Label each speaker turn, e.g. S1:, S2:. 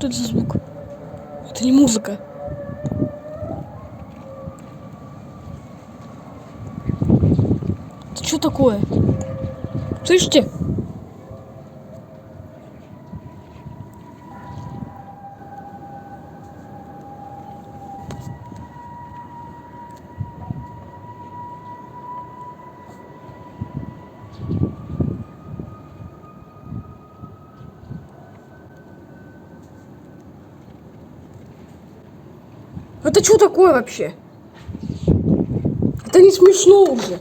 S1: Что это за звук? Это не музыка. Это что такое? Слышите? Это что такое вообще? Это не смешно уже.